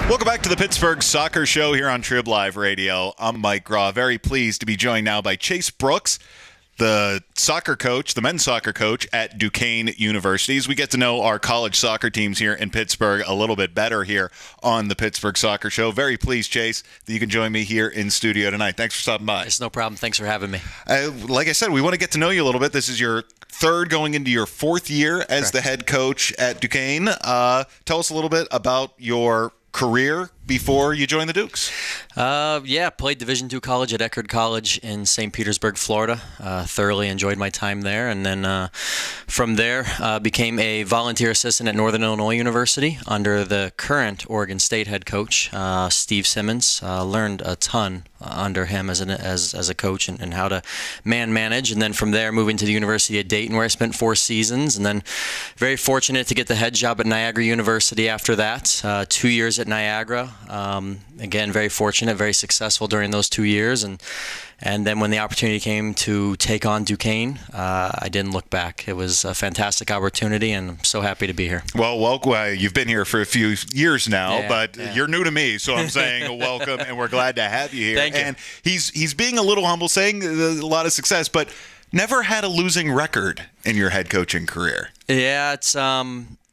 Welcome back to the Pittsburgh Soccer Show here on TribLIVE Radio. I'm Mike Grau. Very pleased to be joined now by Chase Brooks, the soccer coach, the men's soccer coach at Duquesne University. As we get to know our college soccer teams here in Pittsburgh a little bit better here on the Pittsburgh Soccer Show. Very pleased, Chase, that you can join me here in studio tonight. Thanks for stopping by. It's no problem. Thanks for having me. Like I said, we want to get to know you a little bit. This is your third going into your fourth year as Correct. the head coach at Duquesne. Tell us a little bit about your career before you joined the Dukes. Played Division II college at Eckerd College in St. Petersburg, Florida. Thoroughly enjoyed my time there, and then from there became a volunteer assistant at Northern Illinois University under the current Oregon State head coach, Steve Simmons. Learned a ton under him as a coach and how to manage, and then from there moving to the University of Dayton, where I spent 4 seasons, and then very fortunate to get the head job at Niagara University after that. 2 years at Niagara. Again, very fortunate, very successful during those 2 years, and then when the opportunity came to take on Duquesne, I didn't look back. It was a fantastic opportunity, and I'm so happy to be here. Well, you've been here for a few years now, but you're new to me, so I'm saying welcome, and we're glad to have you here. Thank you. And he's being a little humble, saying a lot of success, but never had a losing record in your head coaching career. Yeah, it's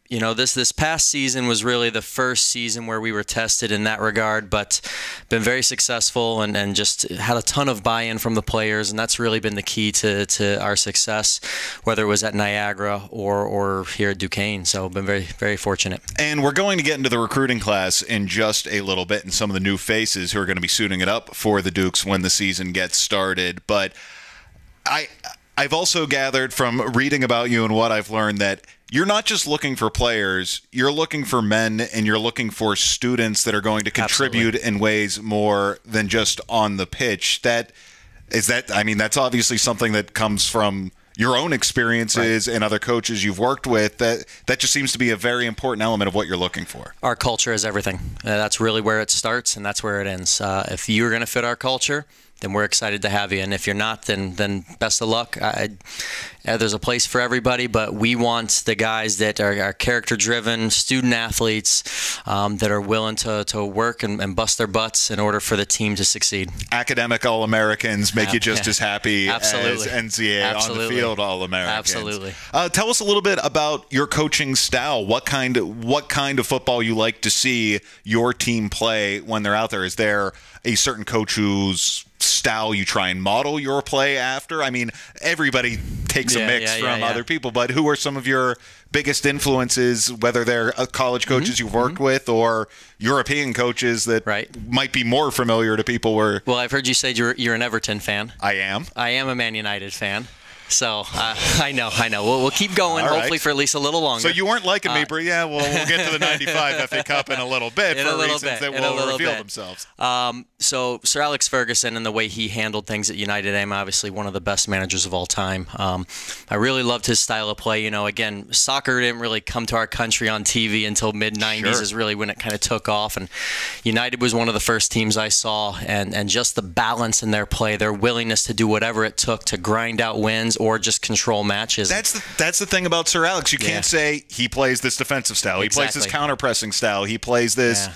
you know, this past season was really the first season where we were tested in that regard, but been very successful and just had a ton of buy-in from the players, and that's really been the key to our success, whether it was at Niagara or here at Duquesne. So been very, very fortunate. And we're going to get into the recruiting class in just a little bit and some of the new faces who are going to be suiting it up for the Dukes when the season gets started. But I've also gathered from reading about you and what I've learned that you're not just looking for players, you're looking for men, and you're looking for students that are going to contribute in ways more than just on the pitch. I mean, that's obviously something that comes from your own experiences and other coaches you've worked with. That just seems to be a very important element of what you're looking for. Our culture is everything. That's really where it starts, and that's where it ends. If you're going to fit our culture, then we're excited to have you. And if you're not, then best of luck. There's a place for everybody, but we want the guys that are character-driven, student-athletes that are willing to work and bust their butts in order for the team to succeed. Academic All-Americans make you just as happy as NCAA on the field All-Americans. Absolutely. Tell us a little bit about your coaching style. What kind of football you like to see your team play when they're out there? Is there a certain coach whose style you try and model your play after? I mean, everybody takes a mix from other people, but who are some of your biggest influences, whether they're college coaches you've worked with or European coaches that might be more familiar to people? Well, I've heard you say you're an Everton fan. I am. I am a Man United fan. So I know. We'll keep going, hopefully for at least a little longer. So you weren't liking me, but we'll get to the 95 FA Cup in a little bit for reasons that will reveal themselves. So Sir Alex Ferguson and the way he handled things at United, I'm obviously one of the best managers of all time. I really loved his style of play. You know, again, soccer didn't really come to our country on TV until mid-90s is really when it kind of took off. And United was one of the first teams I saw, and just the balance in their play, their willingness to do whatever it took to grind out wins or just control matches. That's the thing about Sir Alex. You can't say he plays this defensive style. He plays this counter-pressing style. He plays this,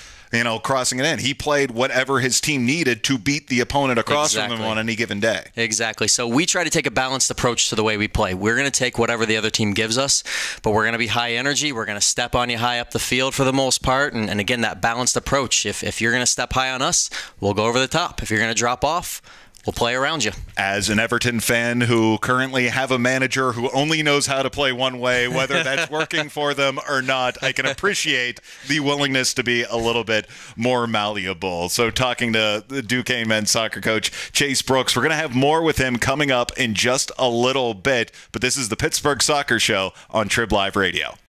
crossing it in. He played whatever his team needed to beat the opponent across from them on any given day. Exactly. So we try to take a balanced approach to the way we play. We're going to take whatever the other team gives us, but we're going to be high energy. We're going to step on you high up the field for the most part. And again, that balanced approach. If you're going to step high on us, we'll go over the top. If you're going to drop off, we'll play around you. As an Everton fan who currently have a manager who only knows how to play one way, whether that's working for them or not, I can appreciate the willingness to be a little bit more malleable. So talking to the Duquesne men's soccer coach, Chase Brooks, we're going to have more with him coming up in just a little bit. But this is the Pittsburgh Soccer Show on TribLIVE Radio.